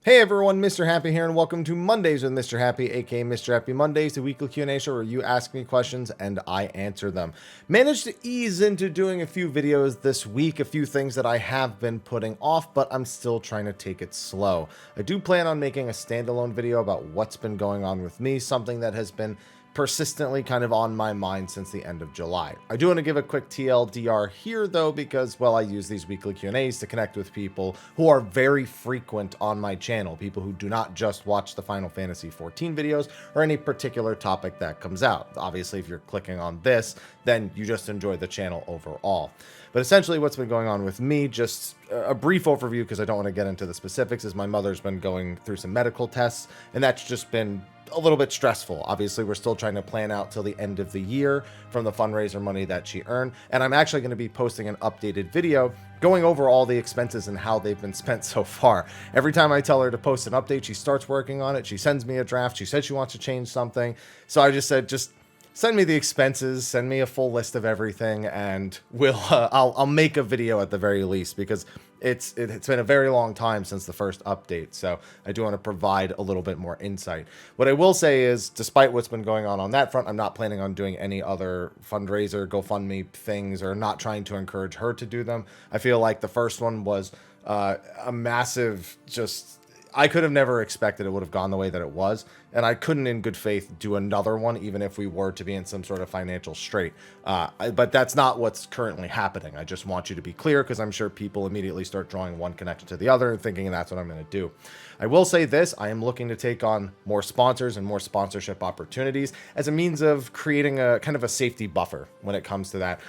Hey everyone, Mrhappy here, and welcome to Mondays with Mrhappy, aka Mrhappy Mondays, the weekly Q&A show where you ask me questions and I answer them. Managed to ease into doing a few videos this week, a few things that I have been putting off, but I'm still trying to take it slow. I do plan on making a standalone video about what's been going on with me, something that has been persistently kind of on my mind since the end of July. I do want to give a quick TLDR here though, because, well, I use these weekly Q&As to connect with people who are very frequent on my channel, people who do not just watch the Final Fantasy XIV videos or any particular topic that comes out. Obviously, if you're clicking on this, then you just enjoy the channel overall. But essentially what's been going on with me, just a brief overview because I don't want to get into the specifics, is my mother's been going through some medical tests, and that's just been a little bit stressful. Obviously, we're still trying to plan out till the end of the year from the fundraiser money that she earned, and I'm actually going to be posting an updated video going over all the expenses and how they've been spent so far. Every time I tell her to post an update, she starts working on it. She sends me a draft. She said she wants to change something. So I just said, just send me the expenses, send me a full list of everything, and I'll make a video at the very least, because it's been a very long time since the first update, so I do want to provide a little bit more insight. What I will say is, despite what's been going on that front, I'm not planning on doing any other fundraiser, GoFundMe things, or not trying to encourage her to do them. I feel like the first one was a massive, just, I could have never expected it would have gone the way that it was, and I couldn't in good faith do another one, even if we were to be in some sort of financial strait. But that's not what's currently happening. I just want you to be clear, because I'm sure people immediately start drawing one connection to the other and thinking that's what I'm going to do. I will say this, I am looking to take on more sponsors and more sponsorship opportunities as a means of creating a kind of a safety buffer when it comes to that.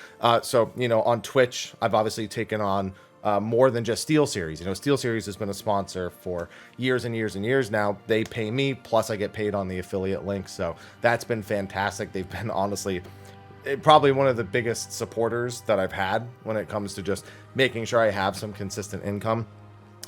So, you know, on Twitch, I've obviously taken on more than just SteelSeries. You know, SteelSeries has been a sponsor for years and years and years now. They pay me, plus I get paid on the affiliate link, so that's been fantastic. They've been, honestly, probably one of the biggest supporters that I've had when it comes to just making sure I have some consistent income.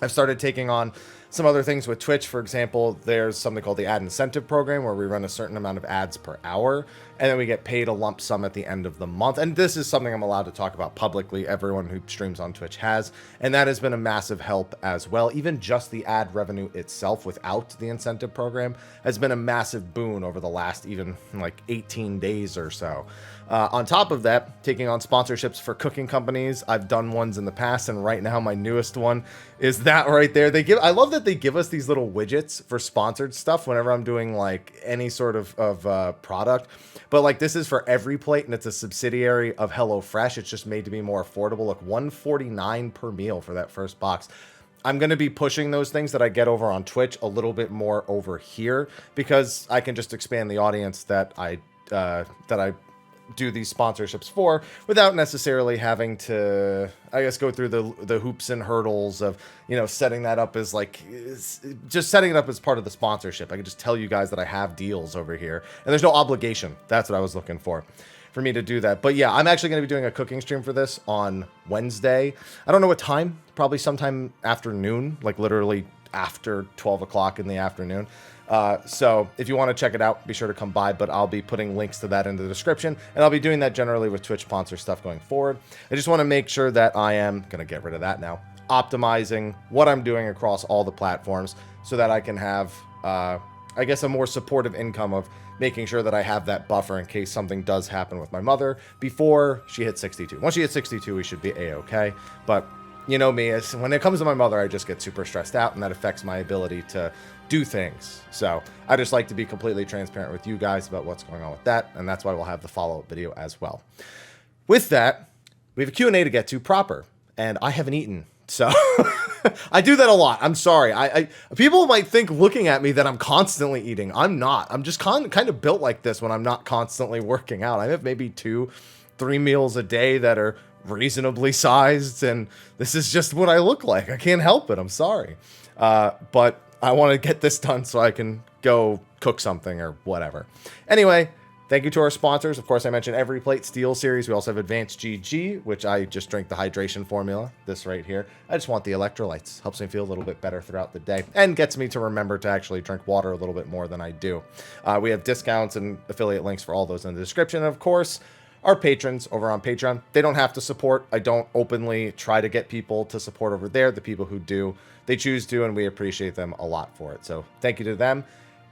I've started taking on some other things with Twitch. For example, there's something called the ad incentive program, where we run a certain amount of ads per hour, and then we get paid a lump sum at the end of the month. And this is something I'm allowed to talk about publicly. Everyone who streams on Twitch has, and that has been a massive help as well. Even just the ad revenue itself without the incentive program has been a massive boon over the last even like 18 days or so. On top of that, taking on sponsorships for cooking companies. I've done ones in the past, and right now my newest one is that right there. I love that they give us these little widgets for sponsored stuff whenever I'm doing like any sort of product. But like, this is for Every Plate, and it's a subsidiary of HelloFresh. It's just made to be more affordable. Look, $1.49 per meal for that first box. I'm going to be pushing those things that I get over on Twitch a little bit more over here, because I can just expand the audience that I do these sponsorships for without necessarily having to, I guess, go through the hoops and hurdles of, you know, setting that up as like, just setting it up as part of the sponsorship. I can just tell you guys that I have deals over here, and there's no obligation. That's what I was looking for me to do that. But yeah, I'm actually going to be doing a cooking stream for this on Wednesday. I don't know what time, probably sometime afternoon, like literally after 12 o'clock in the afternoon. So if you want to check it out, be sure to come by, but I'll be putting links to that in the description, and I'll be doing that generally with Twitch sponsor stuff going forward. I just want to make sure that I am going to get rid of that now, optimizing what I'm doing across all the platforms so that I can have, I guess, a more supportive income of making sure that I have that buffer in case something does happen with my mother before she hits 62. Once she hits 62, we should be A-okay. But you know me, when it comes to my mother, I just get super stressed out, and that affects my ability to do things. So I just like to be completely transparent with you guys about what's going on with that, and that's why we'll have the follow-up video as well. With that, we have a Q&A to get to proper, and I haven't eaten, so I do that a lot. I'm sorry. People might think looking at me that I'm constantly eating. I'm not. I'm just kind of built like this when I'm not constantly working out. I have maybe 2-3 meals a day that are reasonably sized, and this is just what I look like. I can't help it. I'm sorry. But I want to get this done so I can go cook something or whatever. Anyway, thank you to our sponsors. Of course, I mentioned Every Plate, SteelSeries. We also have Advanced GG, which I just drink the hydration formula, this right here. I just want the electrolytes. Helps me feel a little bit better throughout the day, and gets me to remember to actually drink water a little bit more than I do. We have discounts and affiliate links for all those in the description. Of course, our patrons over on Patreon. They don't have to support. I don't openly try to get people to support over there. The people who do, they choose to, and we appreciate them a lot for it. So thank you to them.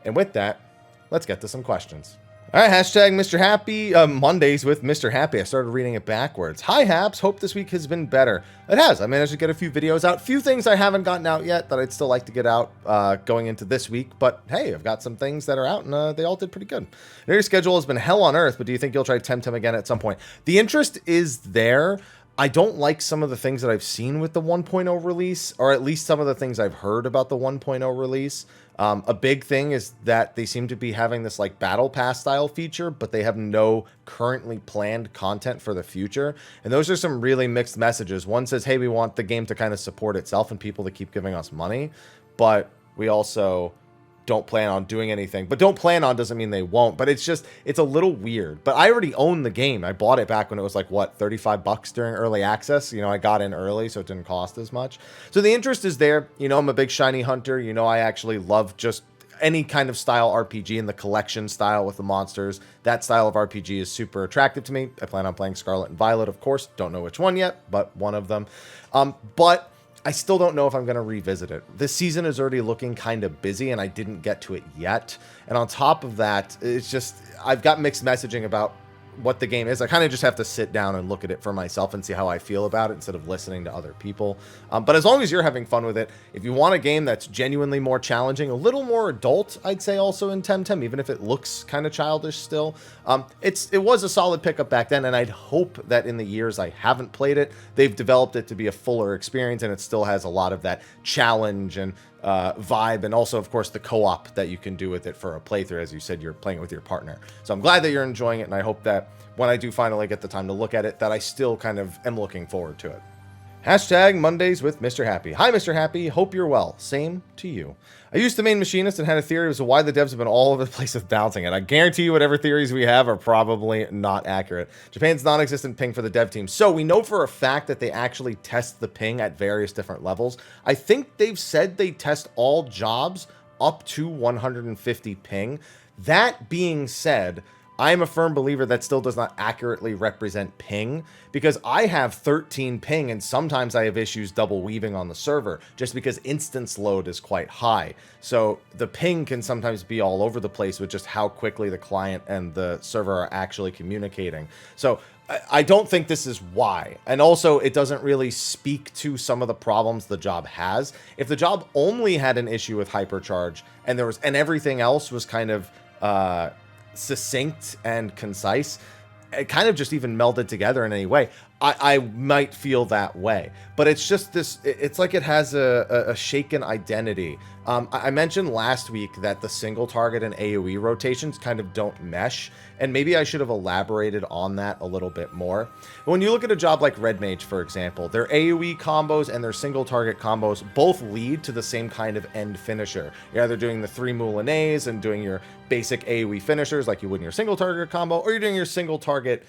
And with that, let's get to some questions. All right, hashtag Mr. Happy, Mondays with Mr. Happy. I started reading it backwards. Hi, Haps. Hope this week has been better. It has. I managed to get a few videos out. Few things I haven't gotten out yet that I'd still like to get out going into this week. But hey, I've got some things that are out, and they all did pretty good. Your schedule has been hell on earth, but do you think you'll try Temtem again at some point? The interest is there. I don't like some of the things that I've seen with the 1.0 release, or at least some of the things I've heard about the 1.0 release. A big thing is that they seem to be having this like battle pass style feature, but they have no currently planned content for the future. And those are some really mixed messages. One says, hey, we want the game to kind of support itself and people to keep giving us money, but we also don't plan on doing anything. But don't plan on doesn't mean they won't, but it's a little weird. But I already own the game. I bought it back when it was like, what, 35 bucks during early access. You know, I got in early, so it didn't cost as much. So the interest is there. You know, I'm a big shiny hunter. You know, I actually love just any kind of style RPG, and the collection style with the monsters. That style of RPG is super attractive to me. I plan on playing Scarlet and Violet, of course. Don't know which one yet, but one of them. But I still don't know if I'm going to revisit it. This season is already looking kind of busy, and I didn't get to it yet. And on top of that, it's just, I've got mixed messaging about what the game is. I kind of just have to sit down and look at it for myself and see how I feel about it instead of listening to other people. But as long as you're having fun with it, if you want a game that's genuinely more challenging, a little more adult, I'd say also in Temtem, even if it looks kind of childish still, it was a solid pickup back then, and I'd hope that in the years I haven't played it, they've developed it to be a fuller experience, and it still has a lot of that challenge and vibe, and also, of course, the co-op that you can do with it for a playthrough. As you said, you're playing with your partner. So I'm glad that you're enjoying it, and I hope that when I do finally get the time to look at it, that I still kind of am looking forward to it. Hashtag Mondays with Mr. Happy. Hi, Mr. Happy. Hope you're well. Same to you. I used to main Machinist and had a theory as to why the devs have been all over the place with balancing it. I guarantee you whatever theories we have are probably not accurate. Japan's non-existent ping for the dev team. So we know for a fact that they actually test the ping at various different levels. I think they've said they test all jobs up to 150 ping. That being said, I am a firm believer that still does not accurately represent ping, because I have 13 ping and sometimes I have issues double weaving on the server just because instance load is quite high. So the ping can sometimes be all over the place with just how quickly the client and the server are actually communicating. So I don't think this is why. And also, it doesn't really speak to some of the problems the job has. If the job only had an issue with hypercharge and everything else was kind of succinct and concise, it kind of just even melded together in any way, I might feel that way. But it's just this, it's like it has a shaken identity. I mentioned last week that the single target and AoE rotations kind of don't mesh, and maybe I should have elaborated on that a little bit more. When you look at a job like Red Mage, for example, their AoE combos and their single target combos both lead to the same kind of end finisher. You're either doing the 3 Moulinets and doing your basic AoE finishers like you would in your single target combo, or you're doing your single target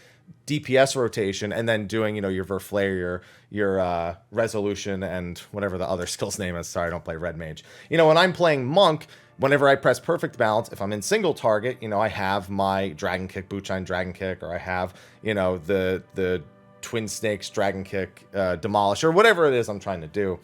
DPS rotation and then doing, you know, your Verflare, your resolution, and whatever the other skill's name is. Sorry, I don't play Red Mage. You know, when I'm playing Monk, whenever I press perfect balance, if I'm in single target, you know, I have my Dragon Kick, Bootshine Dragon Kick, or I have, you know, the Twin Snakes Dragon Kick, Demolish, or whatever it is I'm trying to do.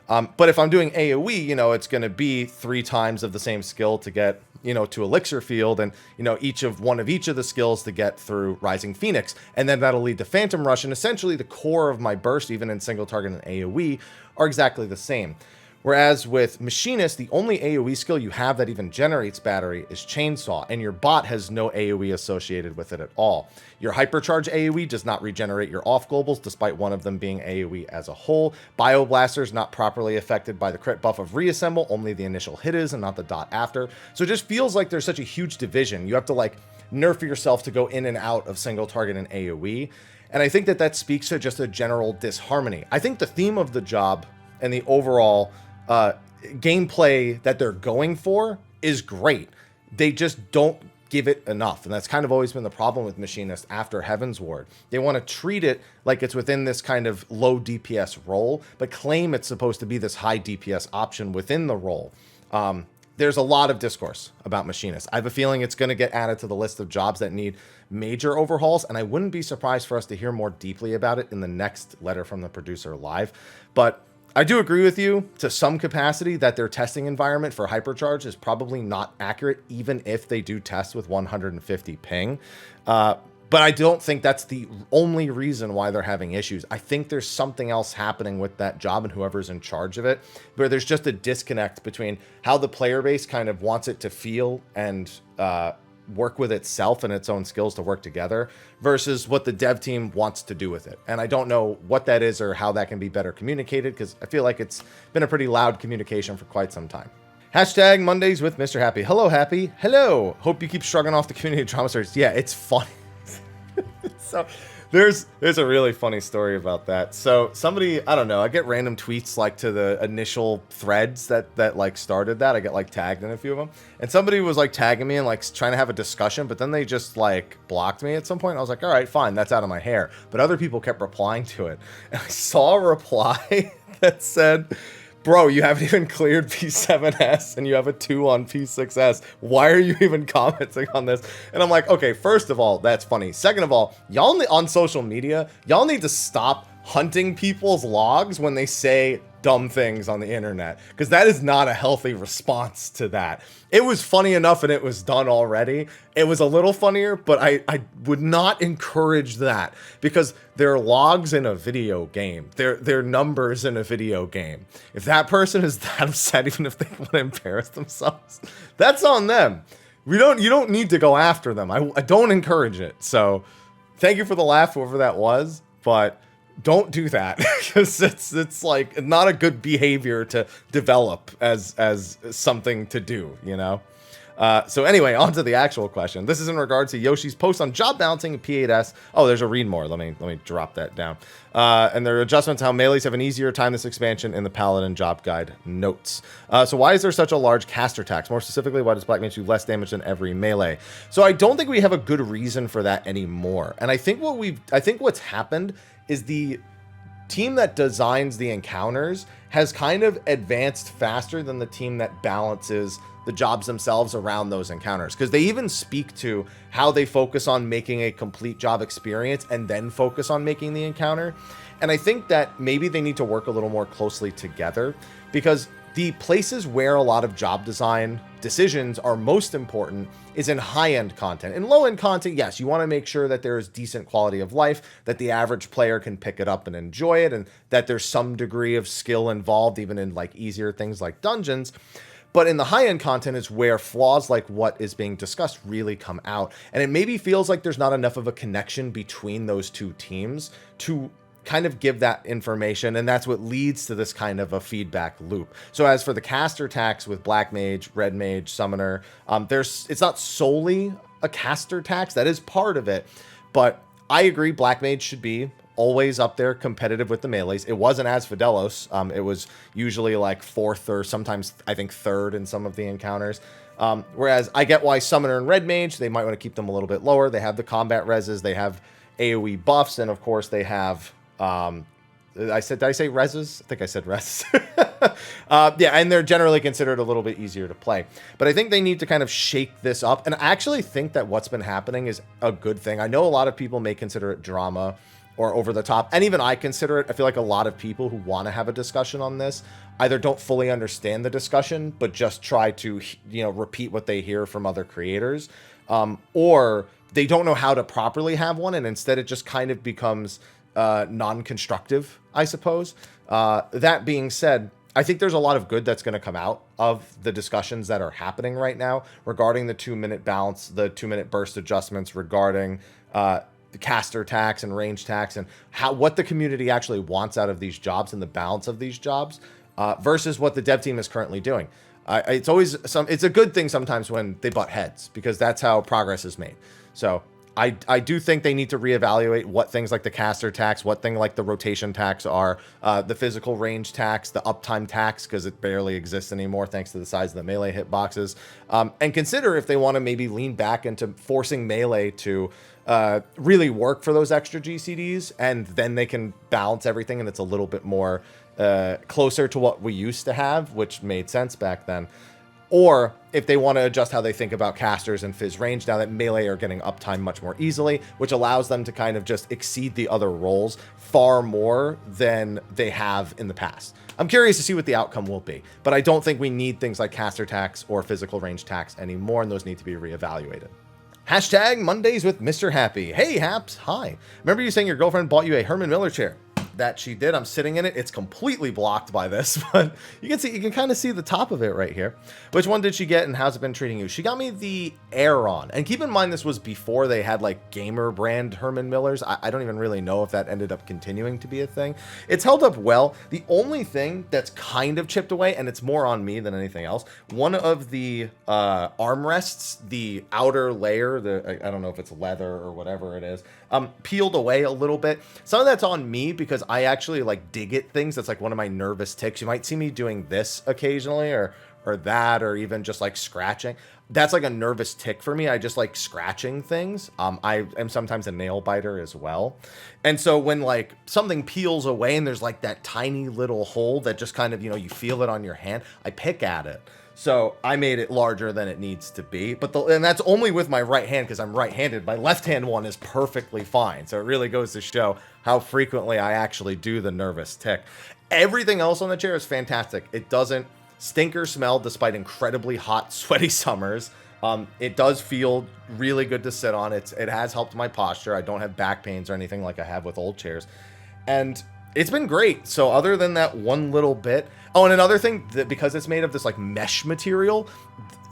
But if I'm doing AoE, you know, it's going to be 3 times of the same skill to get, you know, to Elixir Field, and, you know, one of each of the skills to get through Rising Phoenix. And then that'll lead to Phantom Rush, and essentially the core of my burst, even in single target and AoE, are exactly the same. Whereas with Machinist, the only AoE skill you have that even generates battery is Chainsaw, and your bot has no AoE associated with it at all. Your Hypercharge AoE does not regenerate your off globals, despite one of them being AoE as a whole. Bioblaster is not properly affected by the crit buff of Reassemble, only the initial hit is and not the dot after. So it just feels like there's such a huge division. You have to like nerf yourself to go in and out of single target and AoE. And I think that speaks to just a general disharmony. I think the theme of the job and the overall gameplay that they're going for is great. They just don't give it enough, and that's kind of always been the problem with Machinist after Heaven's Ward. They want to treat it like it's within this kind of low DPS role, but claim it's supposed to be this high DPS option within the role. there's a lot of discourse about machinists. I have a feeling it's going to get added to the list of jobs that need major overhauls, and I wouldn't be surprised for us to hear more deeply about it in the next letter from the producer live. But I do agree with you to some capacity that their testing environment for Hypercharge is probably not accurate, even if they do test with 150 ping. But I don't think that's the only reason why they're having issues. I think there's something else happening with that job and whoever's in charge of it, where there's just a disconnect between how the player base kind of wants it to feel and work with itself and its own skills to work together versus what the dev team wants to do with it. And I don't know what that is or how that can be better communicated, because I feel like it's been a pretty loud communication for quite some time. Hashtag Mondays with Mr. Happy. Hello, Happy. Hello. Hope you keep shrugging off the community drama stories. Yeah, it's funny. So there's a really funny story about that. So somebody, I don't know, I get random tweets like to the initial threads that like started that. I get like tagged in a few of them, and somebody was like tagging me and like trying to have a discussion, but then they just like blocked me at some point. I was like, all right, fine, that's out of my hair. But other people kept replying to it, and I saw a reply that said, bro, you haven't even cleared P7S and you have a 2 on P6S. Why are you even commenting on this? And I'm like, okay, first of all, that's funny. Second of all, y'all on social media, y'all need to stop hunting people's logs when they say dumb things on the internet, because that is not a healthy response to that. It was funny enough and it was done already. It was a little funnier, but I would not encourage that, because they're logs in a video game. They're numbers in a video game. If that person is that upset, even if they want to embarrass themselves, that's on them. You don't need to go after them. I don't encourage it. So thank you for the laugh, whoever that was, but don't do that, because it's like not a good behavior to develop as something to do, you know? So anyway, on to the actual question. This is in regards to Yoshi's post on job balancing in P8S. Oh, there's a read more. Let me drop that down. And there are adjustments how melees have an easier time this expansion in the Paladin job guide notes. So why is there such a large caster tax? More specifically, why does Black Mage do less damage than every melee? So I don't think we have a good reason for that anymore. And I think what's happened is the team that designs the encounters has kind of advanced faster than the team that balances the jobs themselves around those encounters, because they even speak to how they focus on making a complete job experience and then focus on making the encounter. And I think that maybe they need to work a little more closely together, because the places where a lot of job design decisions are most important is in high-end content. In low-end content, yes, you want to make sure that there is decent quality of life, that the average player can pick it up and enjoy it, and that there's some degree of skill involved, even in like easier things like dungeons. But in the high-end content is where flaws like what is being discussed really come out. And it maybe feels like there's not enough of a connection between those two teams to kind of give that information, and that's what leads to this kind of a feedback loop. So as for the caster tax with Black Mage, Red Mage, Summoner, it's not solely a caster tax. That is part of it, but I agree Black Mage should be always up there competitive with the melees. It wasn't as Fidelos. It was usually like 4th or sometimes I think 3rd in some of the encounters. Whereas I get why Summoner and Red Mage, they might want to keep them a little bit lower. They have the combat reses, they have AoE buffs, and of course they have did I say reses? I think I said reses. Yeah, and they're generally considered a little bit easier to play. But I think they need to kind of shake this up. And I actually think that what's been happening is a good thing. I know a lot of people may consider it drama or over the top, and even I consider it. I feel like a lot of people who want to have a discussion on this either don't fully understand the discussion, but just try to, repeat what they hear from other creators, or they don't know how to properly have one, and instead it just kind of becomes non-constructive, I suppose. That being said, I think there's a lot of good that's going to come out of the discussions that are happening right now regarding the 2-minute balance, the 2-minute burst adjustments, regarding the caster tax and range tax, and what the community actually wants out of these jobs and the balance of these jobs versus what the dev team is currently doing. It's a good thing sometimes when they butt heads, because that's how progress is made. So I do think they need to reevaluate what things like the caster tax, what thing like the rotation tax are, the physical range tax, the uptime tax, because it barely exists anymore thanks to the size of the melee hitboxes, and consider if they want to maybe lean back into forcing melee to really work for those extra GCDs, and then they can balance everything and it's a little bit more closer to what we used to have, which made sense back then. or if they want to adjust how they think about casters and Fizz range now that melee are getting uptime much more easily, which allows them to kind of just exceed the other roles far more than they have in the past. I'm curious to see what the outcome will be, but I don't think we need things like caster tax or physical range tax anymore, and those need to be reevaluated. Hashtag Mondays with Mr. Happy. Hey, Haps. Hi. Remember you saying your girlfriend bought you a Herman Miller chair? That she did. I'm sitting in it. It's completely blocked by this, but you can kind of see the top of it right here. Which one did she get and how's it been treating you? She got me the Aeron. And keep in mind, this was before they had like gamer brand Herman Millers. I don't even really know if that ended up continuing to be a thing. It's held up well. The only thing that's kind of chipped away, and it's more on me than anything else, one of the armrests, the outer layer, I don't know if it's leather or whatever it is, peeled away a little bit. Some of that's on me because I actually like dig at things. That's like one of my nervous ticks. You might see me doing this occasionally or that, or even just like scratching. That's like a nervous tick for me. I just like scratching things. I am sometimes a nail biter as well. And so when like something peels away and there's like that tiny little hole that just kind of, you feel it on your hand, I pick at it. So I made it larger than it needs to be, and that's only with my right hand because I'm right-handed. My left hand one is perfectly fine. So it really goes to show how frequently I actually do the nervous tick. Everything else on the chair is fantastic. It doesn't stink or smell despite incredibly hot, sweaty summers. It does feel really good to sit on. It has helped my posture. I don't have back pains or anything like I have with old chairs. And it's been great. So other than that one little bit. Oh, and another thing, that because it's made of this like mesh material,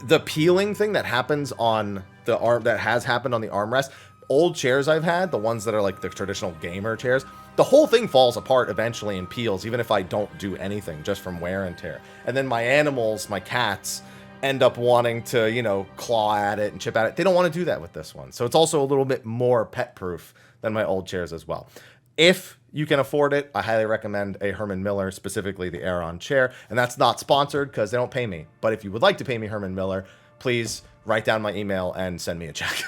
the peeling thing that happens on the arm, that has happened on the armrest, old chairs I've had, the ones that are like the traditional gamer chairs, the whole thing falls apart eventually and peels, even if I don't do anything, just from wear and tear. And then my animals, my cats, end up wanting to, claw at it and chip at it. They don't want to do that with this one. So it's also a little bit more pet proof than my old chairs as well. If you can afford it, I highly recommend a Herman Miller, specifically the Aeron chair. And that's not sponsored because they don't pay me. But if you would like to pay me Herman Miller, please write down my email and send me a check.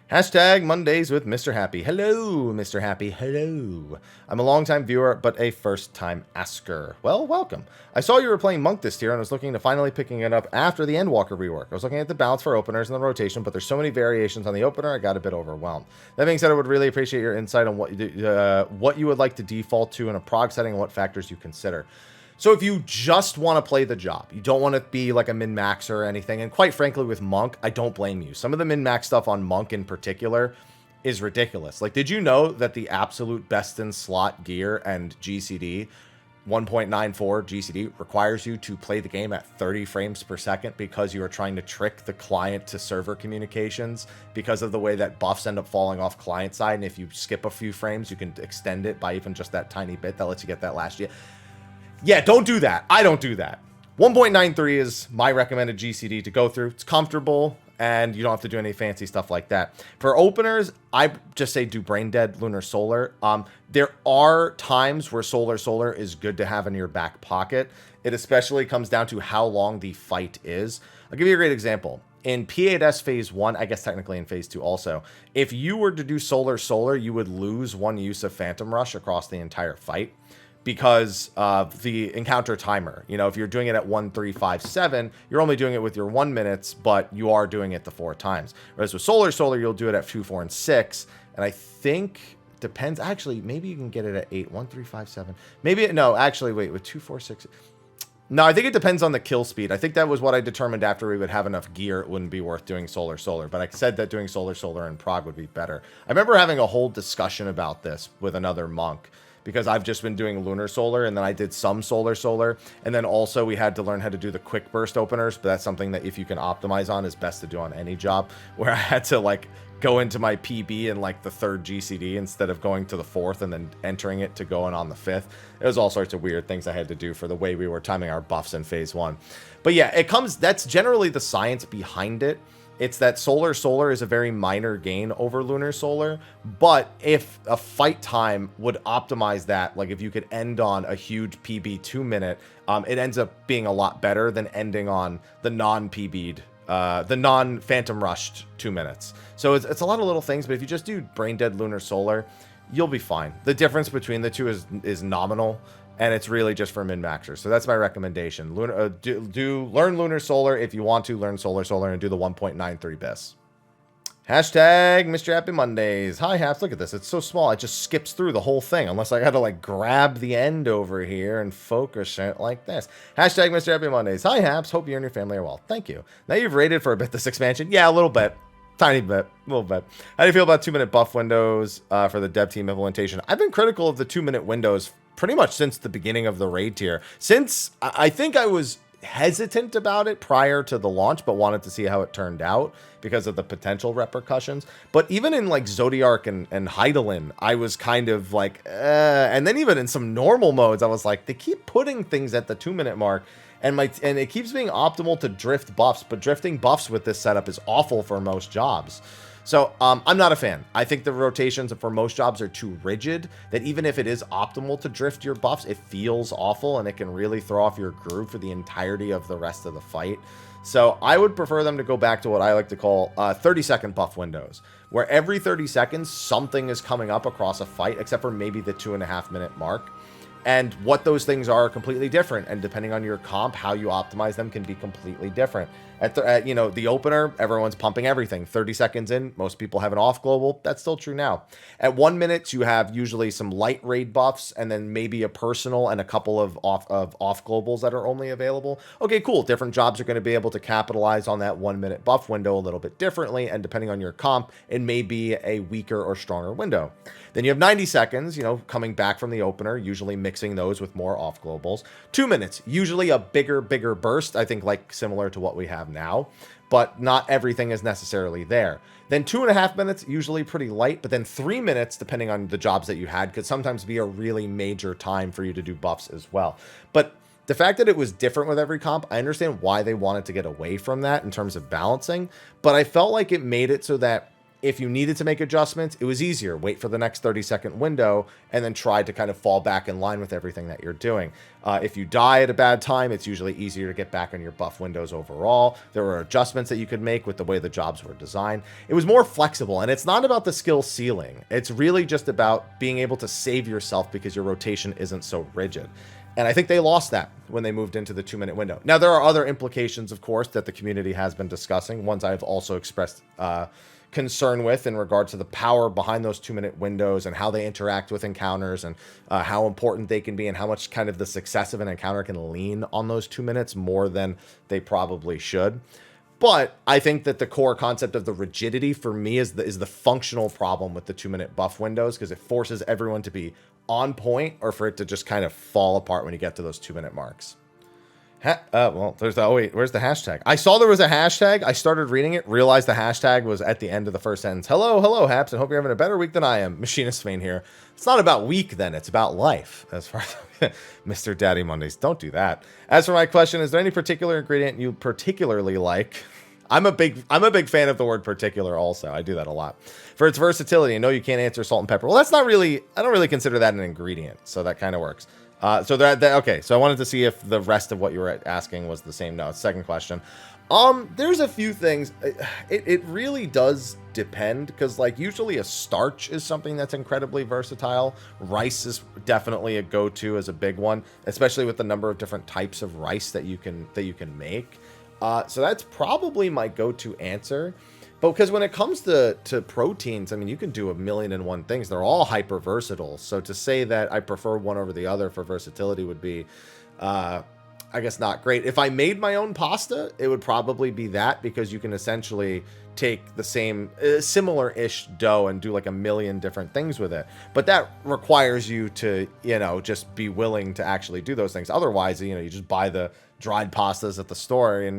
Hashtag Mondays with Mr. Happy. Hello, Mr. Happy. Hello. I'm a long-time viewer, but a first-time asker. Well, welcome. I saw you were playing Monk this tier and was looking to finally picking it up after the Endwalker rework. I was looking at the balance for openers and the rotation, but there's so many variations on the opener, I got a bit overwhelmed. That being said, I would really appreciate your insight on what you would like to default to in a prog setting and what factors you consider. So if you just want to play the job, you don't want to be like a min-max or anything, and quite frankly with Monk, I don't blame you. Some of the min-max stuff on Monk in particular is ridiculous. Like, did you know that the absolute best in slot gear and GCD, 1.94 GCD, requires you to play the game at 30 frames per second because you are trying to trick the client to server communications because of the way that buffs end up falling off client side, and if you skip a few frames, you can extend it by even just that tiny bit that lets you get that last year. Yeah, don't do that. I don't do that. 1.93 is my recommended GCD to go through. It's comfortable, and you don't have to do any fancy stuff like that. For openers, I just say do Brain Dead, Lunar Solar. There are times where Solar is good to have in your back pocket. It especially comes down to how long the fight is. I'll give you a great example. In P8S Phase 1, I guess technically in Phase 2 also, if you were to do Solar, you would lose one use of Phantom Rush across the entire fight, because of the encounter timer. If you're doing it at 1, 3, 5, 7, you're only doing it with your 1 minutes, but you are doing it the 4 times. Whereas with Solar, you'll do it at 2, 4, and 6. And I think, depends, actually, maybe you can get it at 8, 1, 3, 5, 7. Maybe, no, actually, wait, with 2, 4, 6. No, I think it depends on the kill speed. I think that was what I determined after we would have enough gear, it wouldn't be worth doing Solar. But I said that doing Solar in prog would be better. I remember having a whole discussion about this with another monk, because I've just been doing Lunar Solar, and then I did some Solar, and then also we had to learn how to do the quick burst openers, but that's something that if you can optimize on is best to do on any job, where I had to like go into my PB in like the 3rd GCD instead of going to the 4th and then entering it to going on the 5th. It was all sorts of weird things I had to do for the way we were timing our buffs in Phase 1. But yeah, that's generally the science behind it. It's that Solar is a very minor gain over Lunar Solar, but if a fight time would optimize that, like if you could end on a huge PB 2 minute, it ends up being a lot better than ending on the non-PB'd, the non-Phantom Rushed 2 minutes. So it's a lot of little things, but if you just do Brain Dead, Lunar Solar, you'll be fine. The difference between the two is nominal, and it's really just for min-maxers. So that's my recommendation. Learn Lunar Solar if you want to. Learn Solar and do the 1.93 bis. Hashtag Mr. Happy Mondays. Hi, Haps. Look at this. It's so small. It just skips through the whole thing. Unless I got to, like, grab the end over here and focus it like this. Hashtag Mr. Happy Mondays. Hi, Haps. Hope you and your family are well. Thank you. Now you've rated for a bit this expansion. Yeah, a little bit. Tiny bit. A little bit. How do you feel about 2-minute buff windows for the dev team implementation? I've been critical of the 2-minute windows pretty much since the beginning of the raid tier. Since I think I was hesitant about it prior to the launch, but wanted to see how it turned out because of the potential repercussions. But even in like Zodiark and Hydaelyn, I was kind of like, and then even in some normal modes, I was like, they keep putting things at the 2-minute mark, and it keeps being optimal to drift buffs, but drifting buffs with this setup is awful for most jobs. So I'm not a fan. I think the rotations for most jobs are too rigid, that even if it is optimal to drift your buffs, it feels awful and it can really throw off your groove for the entirety of the rest of the fight. So I would prefer them to go back to what I like to call 30-second buff windows, where every 30 seconds something is coming up across a fight, except for maybe the 2.5-minute mark. And what those things are completely different, and depending on your comp, how you optimize them can be completely different. At the opener, everyone's pumping everything. 30 seconds in, most people have an off global. That's still true now. At 1 minute, you have usually some light raid buffs, and then maybe a personal and a couple of off globals that are only available. Okay, cool. Different jobs are going to be able to capitalize on that 1 minute buff window a little bit differently, and depending on your comp, it may be a weaker or stronger window. Then you have 90 seconds, coming back from the opener, usually mixing those with more off globals. 2 minutes, usually a bigger burst, I think like similar to what we have now, but not everything is necessarily there. Then 2.5 minutes, usually pretty light, but then 3 minutes, depending on the jobs that you had, could sometimes be a really major time for you to do buffs as well. But the fact that it was different with every comp, I understand why they wanted to get away from that in terms of balancing, but I felt like it made it so that if you needed to make adjustments, it was easier. Wait for the next 30-second window and then try to kind of fall back in line with everything that you're doing. If you die at a bad time, it's usually easier to get back on your buff windows overall. There were adjustments that you could make with the way the jobs were designed. It was more flexible, and it's not about the skill ceiling. It's really just about being able to save yourself because your rotation isn't so rigid. And I think they lost that when they moved into the 2-minute window. Now, there are other implications, of course, that the community has been discussing, ones I've also expressed concern with in regard to the power behind those 2-minute windows and how they interact with encounters and how important they can be and how much kind of the success of an encounter can lean on those 2 minutes more than they probably should. But I think that the core concept of the rigidity for me is the functional problem with the 2-minute buff windows, because it forces everyone to be on point or for it to just kind of fall apart when you get to those 2-minute marks. Well, there's where's the hashtag? I saw there was a hashtag. I started reading it, realized the hashtag was at the end of the first sentence. Hello, Haps, and hope you're having a better week than I am. Machinist Fane here. It's not about week then, it's about life. As far as Mr. Daddy Mondays, don't do that. As for my question, is there any particular ingredient you particularly like? I'm a big fan of the word particular also. I do that a lot. For its versatility, I know you can't answer salt and pepper. Well, that's not really, I don't really consider that an ingredient, so that kind of works. Okay, so I wanted to see if the rest of what you were asking was the same. No, second question. There's a few things. It really does depend, because like usually a starch is something that's incredibly versatile. Rice is definitely a go-to as a big one, especially with the number of different types of rice that you can make. So that's probably my go-to answer. But because when it comes to proteins, I mean, you can do 1,000,001 things. They're all hyper versatile. So to say that I prefer one over the other for versatility would be, I guess, not great. If I made my own pasta, it would probably be that, because you can essentially take the same similar-ish dough and do like 1,000,000 different things with it. But that requires you to, just be willing to actually do those things. Otherwise, you just buy the dried pastas at the store and,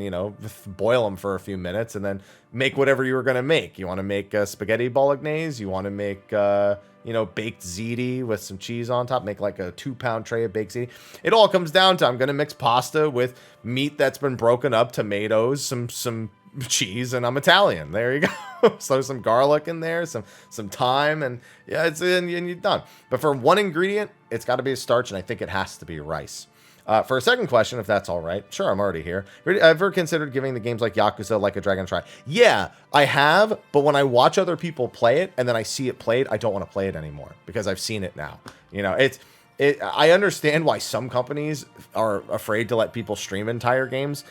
boil them for a few minutes and then make whatever you were going to make. You want to make spaghetti bolognese, you want to make, baked ziti with some cheese on top, make like a 2-pound tray of baked ziti. It all comes down to, I'm going to mix pasta with meat that's been broken up, tomatoes, some cheese, and I'm Italian. There you go. So some garlic in there, some thyme, and yeah, it's in, and you're done. But for one ingredient, it's got to be a starch, and I think it has to be rice. For a second question, if that's all right. Sure, I'm already here. Ever considered giving the games like Yakuza like a dragon try? Yeah, I have, but when I watch other people play it and then I see it played, I don't want to play it anymore because I've seen it now. I understand why some companies are afraid to let people stream entire games,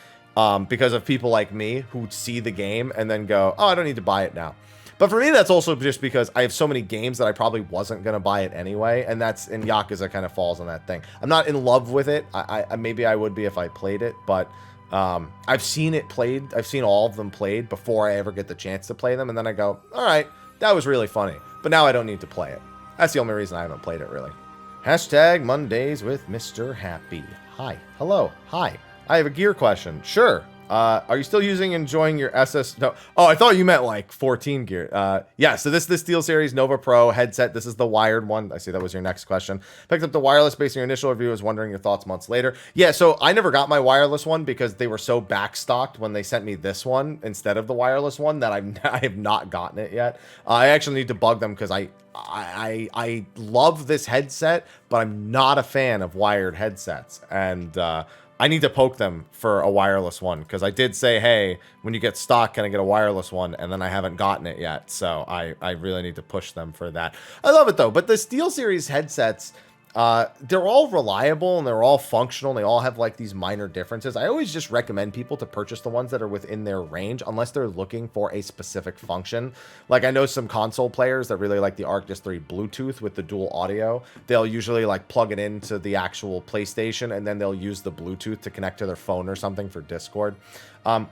because of people like me who see the game and then go, oh, I don't need to buy it now. But for me, that's also just because I have so many games that I probably wasn't going to buy it anyway. And that's in Yakuza kind of falls on that thing. I'm not in love with it. I maybe I would be if I played it, but I've seen it played. I've seen all of them played before I ever get the chance to play them. And then I go, all right, that was really funny. But now I don't need to play it. That's the only reason I haven't played it, really. Hashtag Mondays with Mr. Happy. Hi. Hello. Hi. I have a gear question. Sure. Are you still enjoying your SS? No. Oh, I thought you meant like 14 gear. Yeah, so this SteelSeries Nova Pro headset. This is the wired one. I see that was your next question. Picked up the wireless based on your initial review. Was wondering your thoughts months later. Yeah, so I never got my wireless one because they were so backstocked when they sent me this one instead of the wireless one that I have not gotten it yet. I actually need to bug them because I love this headset, but I'm not a fan of wired headsets. And I need to poke them for a wireless one because I did say, hey, when you get stock, can I get a wireless one? And then I haven't gotten it yet. So I really need to push them for that. I love it, though. But the SteelSeries headsets, they're all reliable and they're all functional. They all have like these minor differences. I always just recommend people to purchase the ones that are within their range unless they're looking for a specific function. Like I know some console players that really like the Arctis 3 Bluetooth with the dual audio. They'll usually like plug it into the actual PlayStation and then they'll use the Bluetooth to connect to their phone or something for Discord.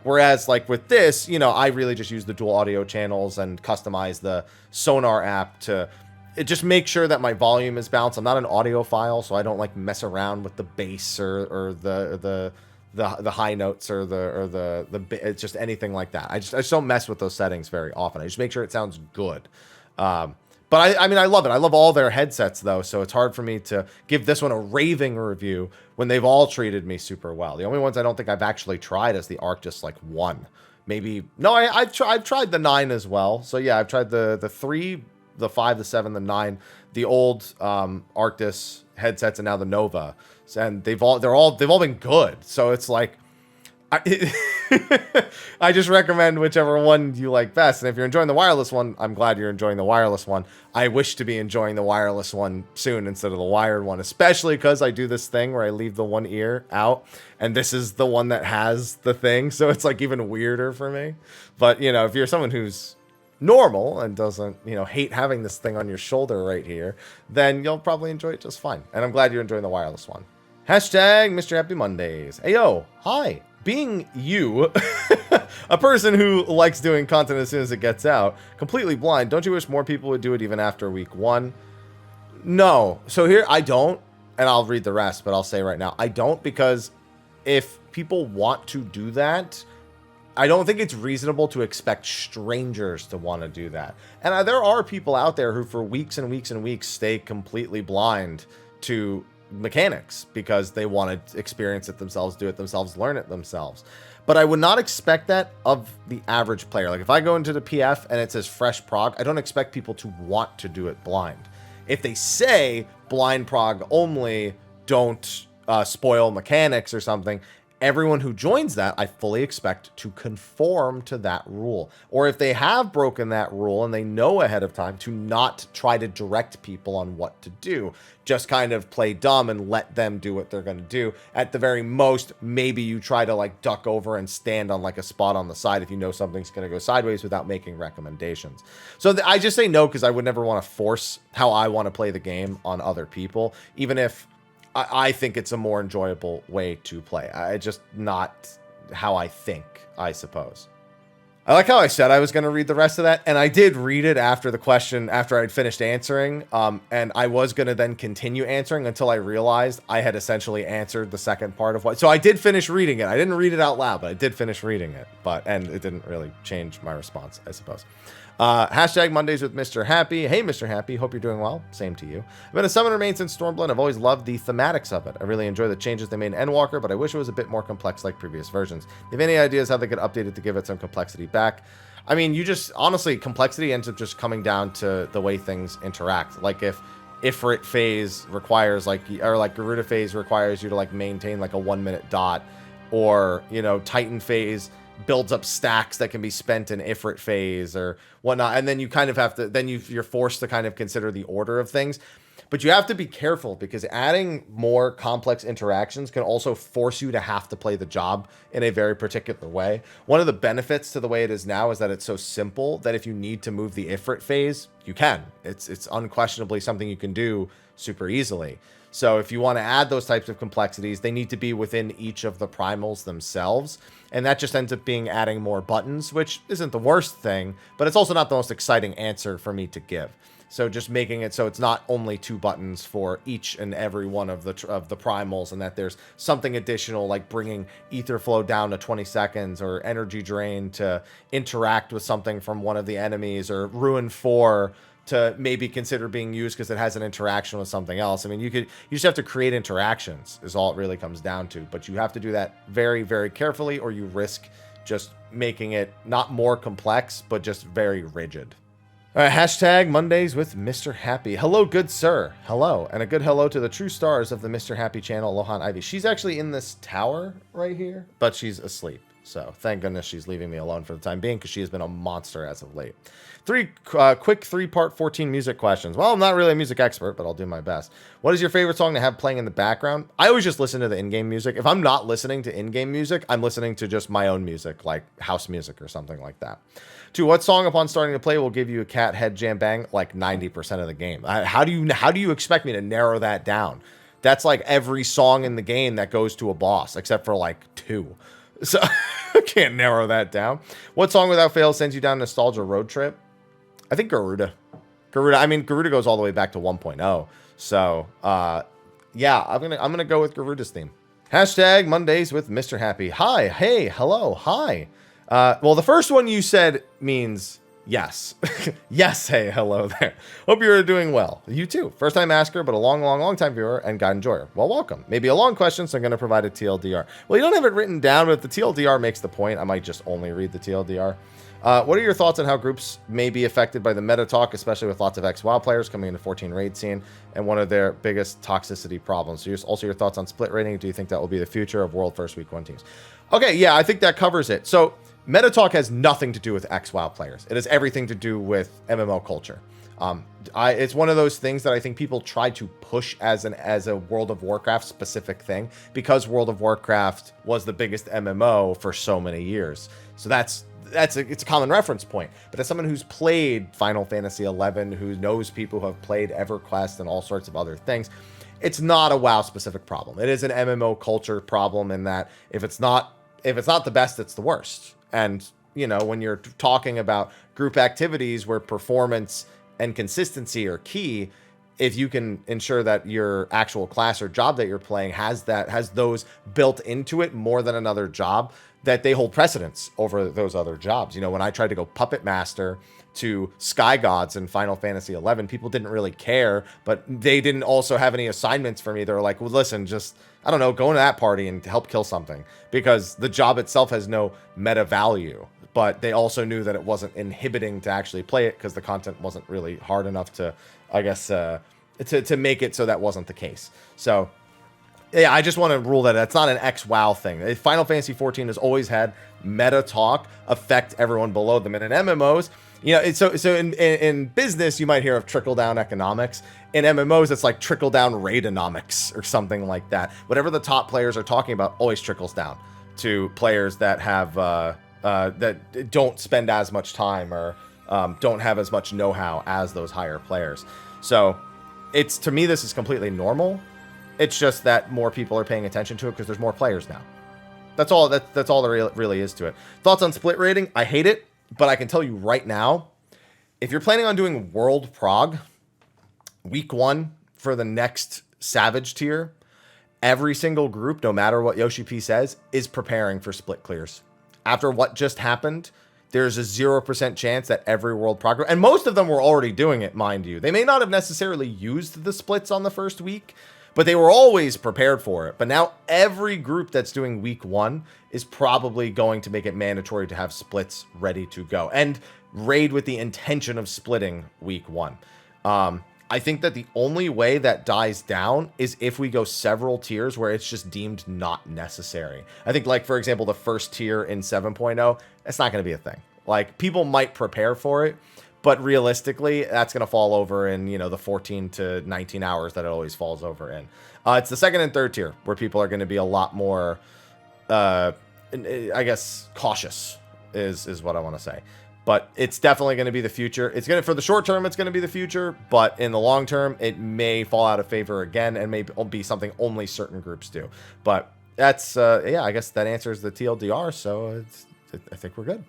Whereas like with this, you know, I really just use the dual audio channels and customize the Sonar app to just make sure that my volume is balanced. I'm not an audiophile, so I don't like mess around with the bass or the high notes or the it's just anything like that. I just don't mess with those settings very often. I just make sure it sounds good. But I mean, I love it. I love all their headsets though, so it's hard for me to give this one a raving review when they've all treated me super well. The only ones I don't think I've actually tried is the Arctis like 1. Maybe no, I've tried the 9 as well. So yeah, I've tried the 3, the 5, the 7, the 9, the old Arctis headsets, and now the Nova, and they've all been good. So it's like I just recommend whichever one you like best. And if you're enjoying the wireless one, I'm glad you're enjoying the wireless one. I wish to be enjoying the wireless one soon instead of the wired one, especially because I do this thing where I leave the one ear out, and this is the one that has the thing, so it's like even weirder for me. But you know, if you're someone who's normal and doesn't, you know, hate having this thing on your shoulder right here, then you'll probably enjoy it just fine. And I'm glad you're enjoying the wireless one. Hashtag Mr. Happy Mondays. Hey, yo, hi. Being you, a person who likes doing content as soon as it gets out, completely blind, don't you wish more people would do it even after week 1? No. So here, I don't, and I'll read the rest, but I'll say right now, I don't, because if people want to do that, I don't think it's reasonable to expect strangers to want to do that. And there are people out there who for weeks and weeks and weeks stay completely blind to mechanics because they want to experience it themselves, do it themselves, learn it themselves. But I would not expect that of the average player. Like if I go into the PF and it says fresh prog, I don't expect people to want to do it blind. If they say blind prog only, don't spoil mechanics or something, everyone who joins that, I fully expect to conform to that rule. Or if they have broken that rule and they know ahead of time, to not try to direct people on what to do. Just kind of play dumb and let them do what they're going to do. At the very most, maybe you try to like duck over and stand on like a spot on the side if you know something's going to go sideways without making recommendations. So I just say no because I would never want to force how I want to play the game on other people, even if I think it's a more enjoyable way to play. I just not how I think, I suppose. I like how I said I was going to read the rest of that, and I did read it after the question, after I'd finished answering, and I was going to then continue answering until I realized I had essentially answered the second part of what... So I did finish reading it. I didn't read it out loud, but I did finish reading it, and it didn't really change my response, I suppose. Hashtag Mondays with Mr. Happy. Hey, Mr. Happy. Hope you're doing well. Same to you. I've been a summoner main since Stormblood. I've always loved the thematics of it. I really enjoy the changes they made in Endwalker, but I wish it was a bit more complex like previous versions. If you have any ideas how they could update it to give it some complexity back? I mean, you just, honestly, complexity ends up just coming down to the way things interact. Like if Ifrit phase requires or Garuda phase requires you to like maintain like a 1-minute dot, or, you know, Titan phase builds up stacks that can be spent in Ifrit phase or whatnot, and then you kind of have to, then you're forced to kind of consider the order of things. But you have to be careful because adding more complex interactions can also force you to have to play the job in a very particular way. One of the benefits to the way it is now is that it's so simple that if you need to move the Ifrit phase, you can. It's unquestionably something you can do super easily. So if you want to add those types of complexities, they need to be within each of the primals themselves. And that just ends up being adding more buttons, which isn't the worst thing, but it's also not the most exciting answer for me to give. So just making it so it's not only 2 buttons for each and every one of the primals, and that there's something additional like bringing ether flow down to 20 seconds or energy drain to interact with something from one of the enemies, or ruin 4 to maybe consider being used because it has an interaction with something else. I mean, you just have to create interactions is all it really comes down to, but you have to do that very, very carefully, or you risk just making it not more complex, but just very rigid. All right, hashtag Mondays with Mr. Happy. Hello, good sir. Hello. And a good hello to the true stars of the Mr. Happy channel, Aloha and Ivy. She's actually in this tower right here, but she's asleep. So thank goodness she's leaving me alone for the time being, because she has been a monster as of late. Quick 3-part 14 music questions. Well, I'm not really a music expert, but I'll do my best. What is your favorite song to have playing in the background? I always just listen to the in-game music. If I'm not listening to in-game music, I'm listening to just my own music, like house music or something like that. 2, what song upon starting to play will give you a cat head jam bang like 90% of the game? How do you expect me to narrow that down? That's like every song in the game that goes to a boss, except for like 2. So I can't narrow that down. What song without fail sends you down a nostalgia road trip? I think Garuda. I mean, Garuda goes all the way back to 1.0. So, yeah, I'm gonna go with Garuda's theme. Hashtag Mondays with Mr. Happy. Hi, hey, hello, hi. Well, the first one you said means yes. Yes, hey, hello there. Hope you're doing well. You too. First time asker, but a long time viewer and God enjoyer. Well, welcome. Maybe a long question, so I'm going to provide a TLDR. Well, you don't have it written down, but if the TLDR makes the point, I might just only read the TLDR. What are your thoughts on how groups may be affected by the meta talk, especially with lots of ex-WoW players coming into 14 raid scene, and one of their biggest toxicity problems? So also your thoughts on split rating. Do you think that will be the future of World First Week 1 teams? Okay, yeah, I think that covers it. So meta talk has nothing to do with ex-WoW players. It has everything to do with MMO culture. It's one of those things that I think people try to push as a World of Warcraft specific thing, because World of Warcraft was the biggest MMO for so many years. So it's a common reference point. But as someone who's played Final Fantasy XI, who knows people who have played EverQuest and all sorts of other things, it's not a WoW specific problem. It is an MMO culture problem, in that if it's not the best, it's the worst. And, you know, when you're talking about group activities where performance and consistency are key, if you can ensure that your actual class or job that you're playing has those built into it more than another job, that they hold precedence over those other jobs. You know, when I tried to go puppet master to Sky Gods in Final Fantasy XI, people didn't really care, but they didn't also have any assignments for me. They were like, well, listen, just, I don't know, go into that party and help kill something, because the job itself has no meta value. But they also knew that it wasn't inhibiting to actually play it, because the content wasn't really hard enough to, I guess, to make it so that wasn't the case. So yeah, I just want to rule that that's not an ex-WoW thing. Final Fantasy XIV has always had meta talk affect everyone below them. And in MMOs, you know, so in business, you might hear of trickle-down economics. In MMOs, it's like trickle-down raidonomics or something like that. Whatever the top players are talking about always trickles down to players that have that don't spend as much time or don't have as much know-how as those higher players. So to me, this is completely normal. It's just that more people are paying attention to it because there's more players now. That's all. That's all there really is to it. Thoughts on split rating? I hate it, but I can tell you right now, if you're planning on doing World Prog, week 1 for the next Savage tier, every single group, no matter what Yoshi-P says, is preparing for split clears. After what just happened, there's a 0% chance that every World Prog, and most of them were already doing it, mind you. They may not have necessarily used the splits on the first week, but they were always prepared for it. But now every group that's doing week 1 is probably going to make it mandatory to have splits ready to go and raid with the intention of splitting week 1. I think that the only way that dies down is if we go several tiers where it's just deemed not necessary. I think, like, for example, the first tier in 7.0, it's not going to be a thing. Like, people might prepare for it, But realistically, that's going to fall over in, you know, the 14 to 19 hours that it always falls over in. It's the second and third tier where people are going to be a lot more, I guess, cautious is what I want to say. But it's definitely going to be the future. It's going to, for the short term, it's going to be the future. But in the long term, it may fall out of favor again and may be something only certain groups do. But that's, yeah, I guess that answers the TLDR. So I think we're good.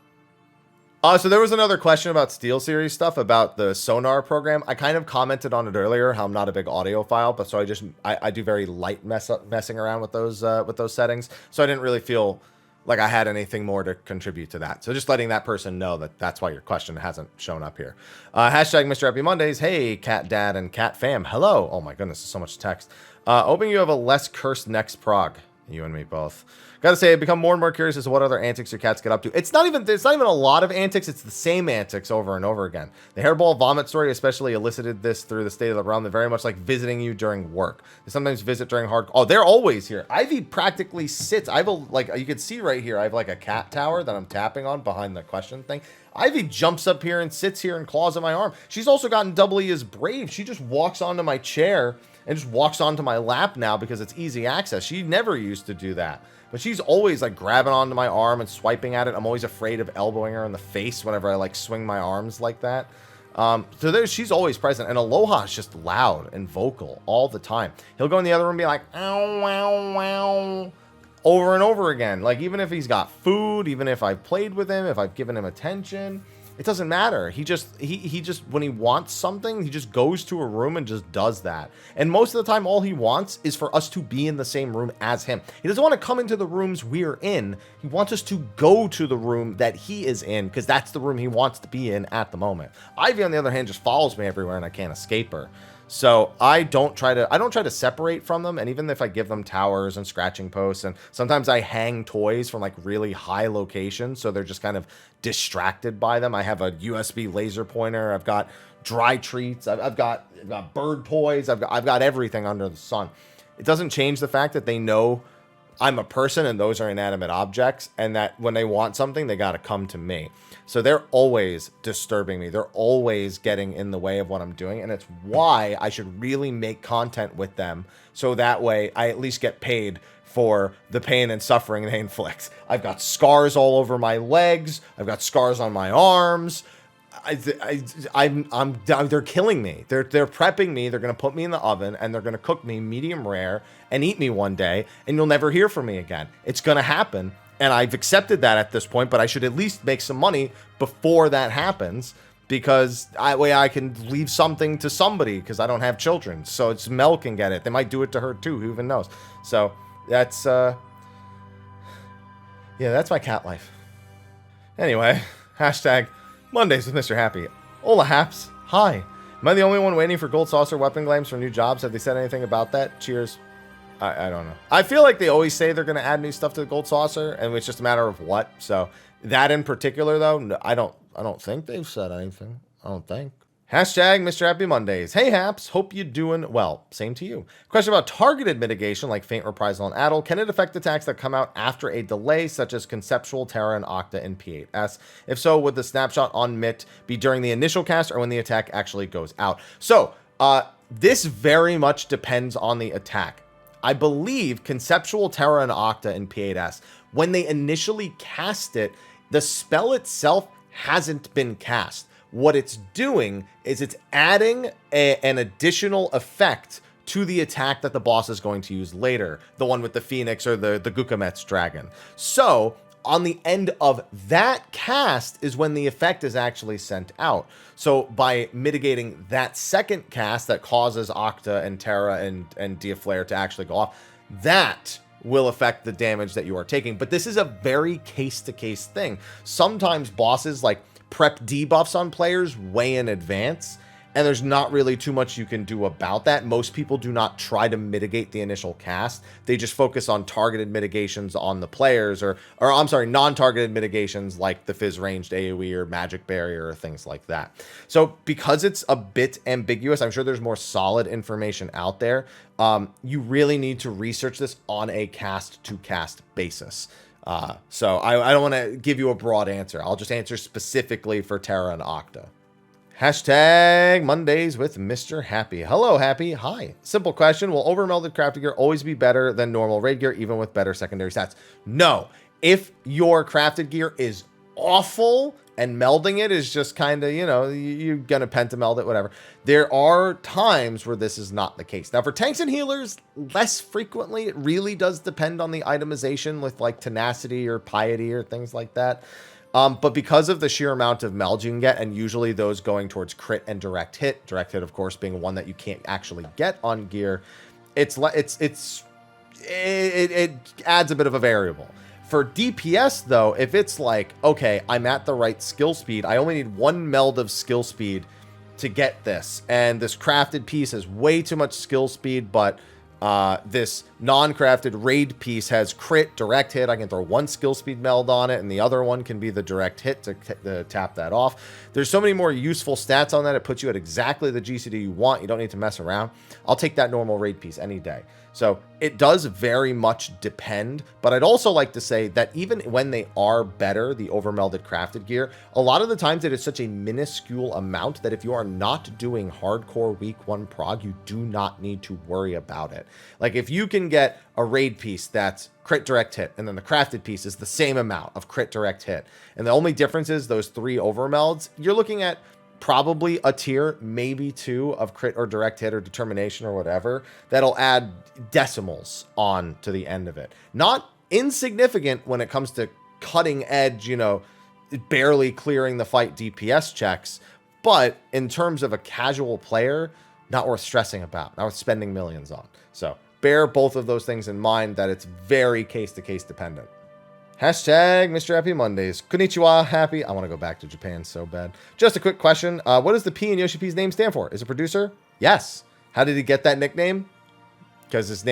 So there was another question about SteelSeries stuff about the sonar program. I kind of commented on it earlier, how I'm not a big audiophile, but so I do very light messing around with those settings. So I didn't really feel like I had anything more to contribute to that. So just letting that person know that that's why your question hasn't shown up here. Hashtag Mr. Happy Mondays. Hey, Cat Dad and Cat Fam. Hello. Oh my goodness, so much text. Hoping you have a less cursed next prog. You and me both. Gotta say, I've become more and more curious as to what other antics your cats get up to. It's not even a lot of antics. It's the same antics over and over again. The hairball vomit story especially elicited this through the state of the realm. They're very much like visiting you during work. They sometimes visit during hard. Oh, they're always here. Ivy practically sits. I have like you can see right here. I have like a cat tower that I'm tapping on behind the question thing. Ivy jumps up here and sits here and claws at my arm. She's also gotten doubly as brave. She just walks onto my chair and just walks onto my lap now because it's easy access. She never used to do that. But she's always like grabbing onto my arm and swiping at it. I'm always afraid of elbowing her in the face whenever I like swing my arms like that. So she's always present. And Aloha is just loud and vocal all the time. He'll go in the other room and be like, ow, wow, wow, over and over again. Like even if he's got food, even if I've played with him, if I've given him attention, it doesn't matter. He just when he wants something, he just goes to a room and just does that. And most of the time, all he wants is for us to be in the same room as him. He doesn't want to come into the rooms we're in. He wants us to go to the room that he is in because that's the room he wants to be in at the moment. Ivy, on the other hand, just follows me everywhere and I can't escape her. So I don't try to separate from them. And even if I give them towers and scratching posts, and sometimes I hang toys from like really high locations, so they're just kind of distracted by them. I have a USB laser pointer. I've got dry treats. I've got bird toys. I've got everything under the sun. It doesn't change the fact that they know I'm a person and those are inanimate objects, and that when they want something, they got to come to me. So they're always disturbing me. They're always getting in the way of what I'm doing. And it's why I should really make content with them. So that way I at least get paid for the pain and suffering they inflict. I've got scars all over my legs. I've got scars on my arms. They're killing me. They're prepping me. They're going to put me in the oven and they're going to cook me medium rare and eat me one day. And you'll never hear from me again. It's going to happen. And I've accepted that at this point, but I should at least make some money before that happens because that way I can leave something to somebody because I don't have children. So it's Mel can get it. They might do it to her too. Who even knows? So that's, yeah, that's my cat life. Anyway, hashtag Mondays with Mr. Happy. Hola, Haps. Hi. Am I the only one waiting for gold saucer weapon claims for new jobs? Have they said anything about that? Cheers. I don't know. I feel like they always say they're going to add new stuff to the gold saucer, and it's just a matter of what. So that in particular, though, no, I don't think they've said anything. I don't think. Hashtag Mr. Happy Mondays. Hey, Haps. Hope you're doing well. Same to you. Question about targeted mitigation like Feint, Reprisal, and Addle. Can it affect attacks that come out after a delay, such as Conceptual, Terra, and Octa in P8S? If so, would the snapshot on MIT be during the initial cast or when the attack actually goes out? So, this very much depends on the attack. I believe Conceptual, Terra, and Octa in P8S, when they initially cast it, the spell itself hasn't been cast. What it's doing is it's adding an additional effect to the attack that the boss is going to use later, the one with the Phoenix or the Gilgamesh dragon. So on the end of that cast is when the effect is actually sent out. So by mitigating that second cast that causes Octa and Terra and Diaflare to actually go off, that will affect the damage that you are taking. But this is a very case-to-case thing. Sometimes bosses like prep debuffs on players way in advance, and there's not really too much you can do about that. Most people do not try to mitigate the initial cast. They just focus on targeted mitigations on the players, or I'm sorry, non-targeted mitigations like the Fizz ranged AoE or magic barrier or things like that. So because it's a bit ambiguous, I'm sure there's more solid information out there. You really need to research this on a cast-to-cast basis. So I don't want to give you a broad answer. I'll just answer specifically for Terra and Octa. Hashtag Mondays with Mr. Happy. Hello, Happy. Hi. Simple question. Will overmelded crafted gear always be better than normal raid gear, even with better secondary stats? No. If your crafted gear is awful and melding it is just kind of, you're going to pentameld it, whatever. There are times where this is not the case. Now, for tanks and healers, less frequently. It really does depend on the itemization with like tenacity or piety or things like that. But because of the sheer amount of meld you can get, and usually those going towards crit and direct hit, of course being one that you can't actually get on gear, it adds a bit of a variable. For DPS though, if it's like, okay, I'm at the right skill speed, I only need one meld of skill speed to get this, and this crafted piece has way too much skill speed, but this non-crafted raid piece has crit, direct hit. I can throw one skill speed meld on it, and the other one can be the direct hit to tap that off. There's so many more useful stats on that. It puts you at exactly the GCD you want. You don't need to mess around. I'll take that normal raid piece any day. So it does very much depend, but I'd also like to say that even when they are better, the overmelded crafted gear, a lot of the times it is such a minuscule amount that if you are not doing hardcore week 1 prog, you do not need to worry about it. Like if you can get a raid piece that's crit direct hit, and then the crafted piece is the same amount of crit direct hit, and the only difference is those 3 overmelds, you're looking at probably a tier, maybe 2 of crit or direct hit or determination or whatever, that'll add decimals on to the end of it. Not insignificant when it comes to cutting edge, barely clearing the fight DPS checks, but in terms of a casual player, not worth stressing about, not worth spending millions on. So bear both of those things in mind, that it's very case-to-case dependent. Hashtag Mr. Happy Mondays. Konnichiwa, Happy. I want to go back to Japan so bad. Just a quick question. What does the P in Yoshi-P's name stand for? Is it producer? Yes. How did he get that nickname? Because his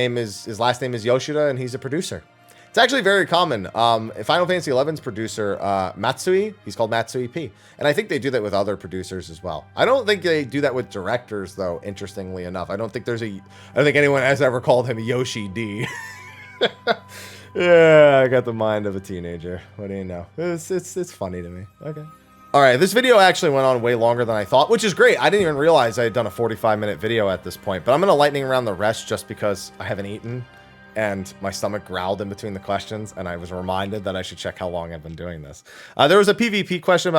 last name is Yoshida, and he's a producer. It's actually very common. Final Fantasy XI's producer, Matsui, he's called Matsui P. And I think they do that with other producers as well. I don't think they do that with directors, though, interestingly enough. I don't think anyone has ever called him Yoshi D. Yeah, I got the mind of a teenager. What do you know? It's funny to me. Okay. All right, this video actually went on way longer than I thought, which is great. I didn't even realize I had done a 45-minute video at this point, but I'm going to lightning around the rest just because I haven't eaten and my stomach growled in between the questions, and I was reminded that I should check how long I've been doing this. There was a PvP question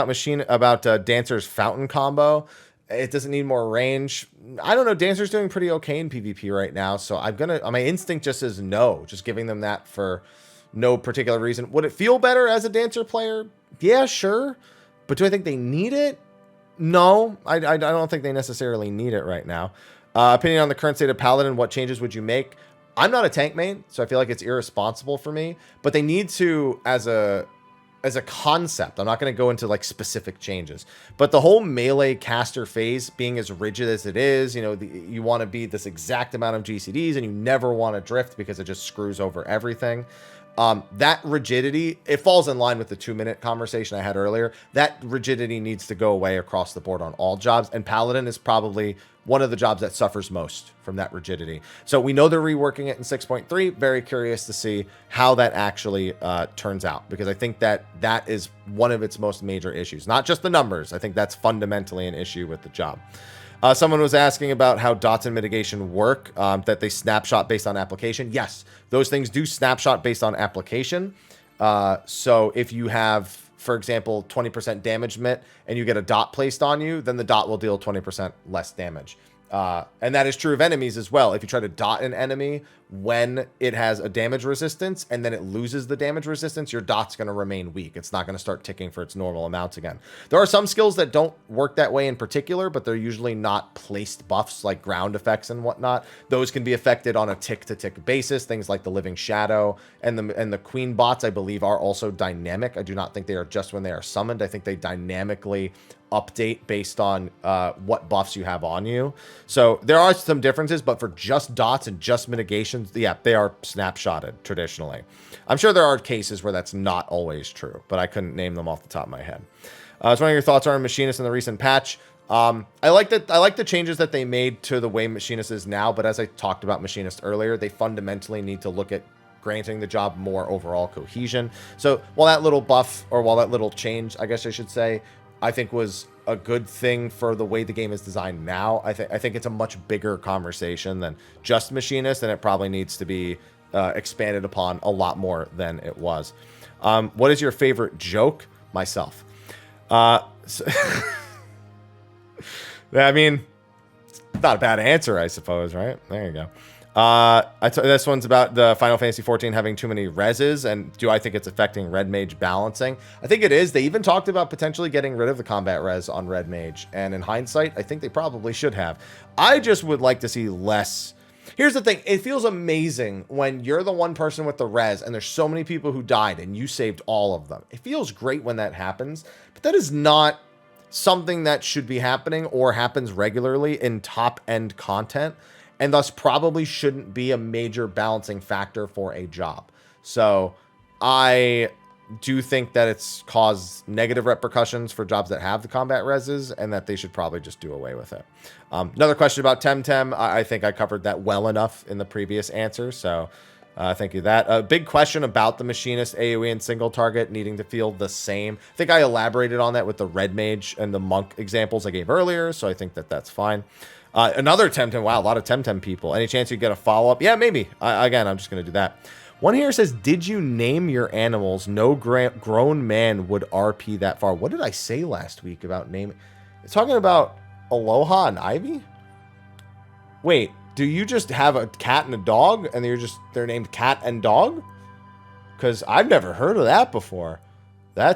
about Dancer's fountain combo. It doesn't need more range. I don't know. Dancer's doing pretty okay in PvP right now, so my instinct just says no, just giving them that for no particular reason. Would it feel better as a Dancer player? Yeah, sure. But do I think they need it? No, I don't think they necessarily need it right now. Opinion on the current state of Paladin, what changes would you make? I'm not a tank main, so I feel like it's irresponsible for me, but they need to, as a concept, I'm not going to go into like specific changes, but the whole melee caster phase being as rigid as it is, you want to be this exact amount of GCDs and you never want to drift because it just screws over everything. That rigidity, it falls in line with the 2-minute conversation I had earlier. That rigidity needs to go away across the board on all jobs, and Paladin is probably one of the jobs that suffers most from that rigidity. So we know they're reworking it in 6.3. Very curious to see how that actually turns out, because I think that is one of its most major issues. Not just the numbers. I think that's fundamentally an issue with the job. Someone was asking about how dots and mitigation work, that they snapshot based on application. Yes, those things do snapshot based on application. So if you have, for example, 20% damage mit and you get a dot placed on you, then the dot will deal 20% less damage. And that is true of enemies as well. If you try to dot an enemy when it has a damage resistance and then it loses the damage resistance, your dot's going to remain weak. It's not going to start ticking for its normal amounts again. There are some skills that don't work that way in particular, but they're usually not placed buffs like ground effects and whatnot. Those can be affected on a tick-to-tick basis. Things like the Living Shadow and the Queen bots, I believe, are also dynamic. I do not think they are just when they are summoned. I think they dynamically update based on what buffs you have on you. So there are some differences, but for just dots and just mitigations, yeah, they are snapshotted traditionally. I'm sure there are cases where that's not always true, but I couldn't name them off the top of my head. So one of your thoughts are on Machinist in the recent patch. I like the changes that they made to the way Machinist is now, but as I talked about Machinist earlier, they fundamentally need to look at granting the job more overall cohesion. So while that little buff, or while that little change, I guess I should say, I think was a good thing for the way the game is designed now. I think it's a much bigger conversation than just machinists, and it probably needs to be expanded upon a lot more than it was. What is your favorite joke? Myself. So I mean, it's not a bad answer, I suppose, right? There you go. This one's about the Final Fantasy XIV having too many reses, and do I think it's affecting Red Mage balancing? I think it is. They even talked about potentially getting rid of the combat res on Red Mage, and in hindsight, I think they probably should have. I just would like to see less. Here's the thing. It feels amazing when you're the one person with the res, and there's so many people who died, and you saved all of them. It feels great when that happens, but that is not something that should be happening or happens regularly in top-end content, and thus probably shouldn't be a major balancing factor for a job. So I do think that it's caused negative repercussions for jobs that have the combat reses, and that they should probably just do away with it. Another question about Temtem. I think I covered that well enough in the previous answer, so thank you. That a big question about the machinist AoE and single target needing to feel the same. I think I elaborated on that with the Red Mage and the Monk examples I gave earlier, so I think that that's fine. Another Temtem. Wow, a lot of Temtem people. Any chance you get a follow-up? Yeah, maybe. Again, I'm just going to do that. One here says, did you name your animals? No grown man would RP that far. What did I say last week about naming? It's talking about Aloha and Ivy? Wait, do you just have a cat and a dog, and they're named Cat and Dog? Because I've never heard of that before. I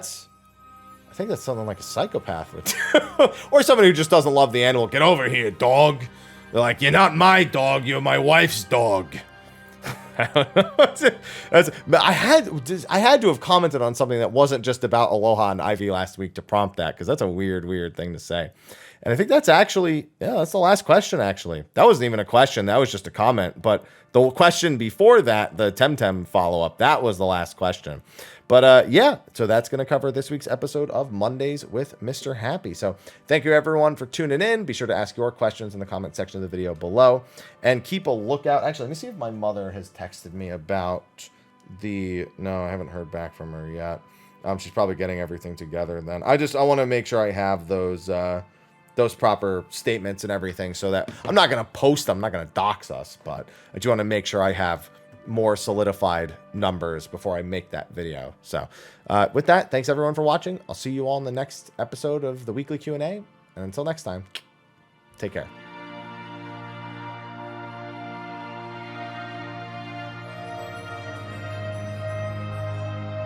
think that's something like a psychopath would do. Or somebody who just doesn't love the animal. Get over here, dog. They're like, you're not my dog, you're my wife's dog. I don't know. I had to have commented on something that wasn't just about Aloha and Ivy last week to prompt that, because that's a weird thing to say. And I think that's actually, yeah, that's the last question, actually. That wasn't even a question. That was just a comment. But the question before that, the Temtem follow-up, that was the last question. But yeah, so that's going to cover this week's episode of Mondays with Mr. Happy. So thank you, everyone, for tuning in. Be sure to ask your questions in the comment section of the video below. And keep a lookout. Actually, let me see if my mother has texted me about no, I haven't heard back from her yet. She's probably getting everything together then. I want to make sure I have those proper statements and everything, so that I'm not going to post them. I'm not going to dox us, but I do want to make sure I have more solidified numbers before I make that video. So with that, thanks everyone for watching. I'll see you all in the next episode of the weekly Q&A. And until next time, take care.